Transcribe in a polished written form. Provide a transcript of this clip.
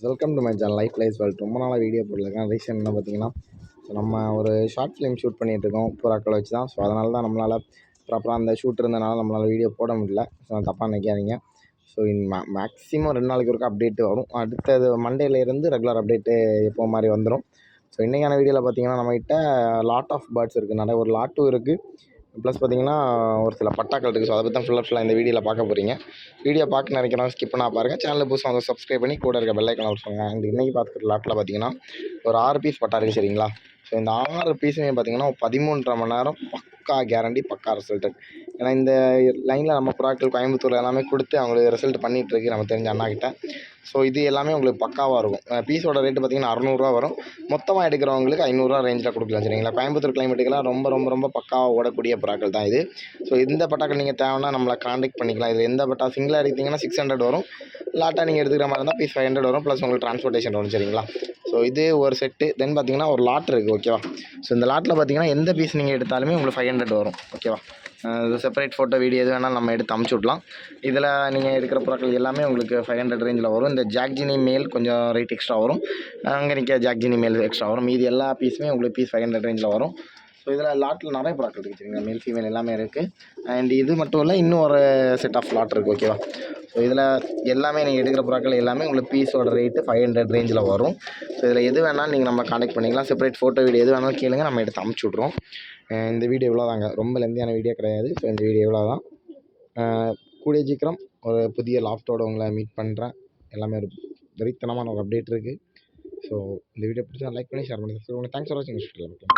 Welcome to my channel life life world. ரொம்ப நாளாக video போடலாம். ரீசன் என்ன பார்த்தீங்கன்னா, ஸோ நம்ம ஒரு ஷார்ட் ஃபிலிம் ஷூட் பண்ணிகிட்ருக்கோம் புறாக்களை வச்சு தான். ஸோ அதனால தான் நம்மளால் ப்ராப்பராக அந்த ஷூட் இருந்தனால நம்மளால் வீடியோ போட முடியல. ஸோ தப்பாக நினைக்காதீங்க. ஸோ மேக்ஸிமம் 2 நாளைக்கு ஒருக்கா அப்டேட்டு வரும். அடுத்தது மண்டேலேருந்து ரெகுலர் அப்டேட்டு எப்போ மாதிரி வந்துடும். ஸோ இன்றைக்கான வீடியோவில் பார்த்தீங்கன்னா நம்மகிட்ட லாட் ஆஃப் பேர்ட்ஸ் இருக்குது. நிறைய ஒரு லாட்டும் இருக்குது. ப்ளஸ் பார்த்தீங்கன்னா ஒரு சில பட்டாக்கள் இருக்குது. ஸோ அதை பற்றி தான் ஃபுல்லாக இந்த வீடியோவில் பார்க்க போகிறீங்க. வீடியோ பார்க்க நினைக்கிறோம் ஸ்கிப் பண்ணால் பாருங்கள். சேனலில் புதுசாக வந்து சப்ஸ்கிரைப் பண்ணி கூட இருக்க பெல் ஐக்கான் சொல்லுங்கள். அண்ட் இன்றைக்கி பார்த்துக்கிற லாட்டில் பார்த்தீங்கன்னா ஒரு 6 பீஸ் பட்டா இருக்குது சரிங்களா. ஸோ இந்த 6 பீஸுமே பார்த்தீங்கன்னா 13.5 மணி நேரம் பக்கா கேரண்டி, பக்கா ரிசல்ட்டு. ஏன்னா இந்த லைனில் நம்ம புறாக்கள் கோயம்புத்தூர் எல்லாமே கொடுத்து அவங்களுக்கு ரிசல்ட் பண்ணிகிட்ருக்கு நம்ம தெரிஞ்ச அண்ணாக்கிட்ட. ஸோ இது எல்லாமே உங்களுக்கு பக்காவாக இருக்கும். பீஸோட ரேட்டு பார்த்தீங்கன்னா 600 வரும். மொத்தமாக எடுக்கிறவங்களுக்கு 500 ரேஞ்சில் கொடுக்கலாம் சரிங்களா. கோயம்புத்தூர் கிளைமேட்டுக்கெல்லாம் ரொம்ப ரொம்ப ரொம்ப பக்காவாக ஓடக்கூடிய புறாக்கள் தான் இது. ஸோ இந்த பட்டாக்கள் நீங்கள் தேவைன்னா நம்மளை காண்டாக்ட் பண்ணிக்கலாம். இது எந்த பட்டா சிங்கிளாக எடுத்தீங்கன்னா 600 வரும். லாட்டாக நீங்கள் எடுத்துக்கிற மாதிரி இருந்தால் பீஸ் 500 வரும். ப்ளஸ் உங்களுக்கு டிரான்ஸ்போர்ட்டேஷன் வரும் சரிங்களா. ஸோ இது ஒரு செட்டு. தென் பார்த்தீங்கன்னா ஒரு லாட் இருக்குது ஓகேவா. ஸோ இந்த லாட்டில் பார்த்தீங்கன்னா எந்த பீஸ் நீங்கள் எடுத்தாலுமே உங்களுக்கு 500 வரும் ஓகேவா. செப்பரேட் ஃபோட்டோ வீடியோ எது வேணாலும் நம்ம எடுத்து அமுச்சு விட்லாம். இதில் நீங்கள் எடுக்கிற புறாக்கள் எல்லாமே உங்களுக்கு 500 ரேஞ்சில் வரும். இந்த ஜாக்ஜினி மேல் கொஞ்சம் ரேட் எக்ஸ்ட்ரா வரும். அங்கே நிற்க ஜாக்ஜினி மேல் எக்ஸ்ட்ரா வரும். மீதி எல்லா பீஸுமே உங்களுக்கு பீஸ் 500 ரேஞ்சில் வரும். ஸோ இதில் லாட்டில் நிறைய புறாக்கள் இருக்குது சரிங்களா. மேல் ஃபீமேல் எல்லாமே இருக்குது. அண்ட் இது மட்டும் இல்லை, இன்னும் ஒரு செட் ஆஃப் லாட் இருக்குது ஓகேவா. ஸோ இதில் எல்லாமே நீங்கள் எடுக்கிற புறாக்கள் எல்லாமே உங்களுக்கு பீஸோட ரேட்டு 500 ரேஞ்சில் வரும். ஸோ இதில் எது வேணாலும் நீங்கள் நம்ம காண்டாக்ட் பண்ணிக்கலாம். செப்பரேட் ஃபோட்டோ வீடியோ எது வேணாலும் கேளுங்க, நம்ம எடுத்து அமுச்சு விட்ருவோம். இந்த வீடியோ இவ்வளோ தாங்க, ரொம்ப லெந்தியான வீடியோ கிடையாது. ஸோ இந்த வீடியோ இவ்வளோ தான். கூடிய சீக்கிரம் ஒரு புதிய லாஃப்ட்டோடு உங்களை மீட் பண்ணுறேன். எல்லாமே ஒரு வெறித்தனமான ஒரு அப்டேட் இருக்குது. ஸோ இந்த வீடியோ பிடிச்சா லைக் பண்ணி ஷேர் பண்ணி சப்ஸ்கிரைப் பண்ணி தேங்க்ஸ் ஃபார் வாட்சிங்.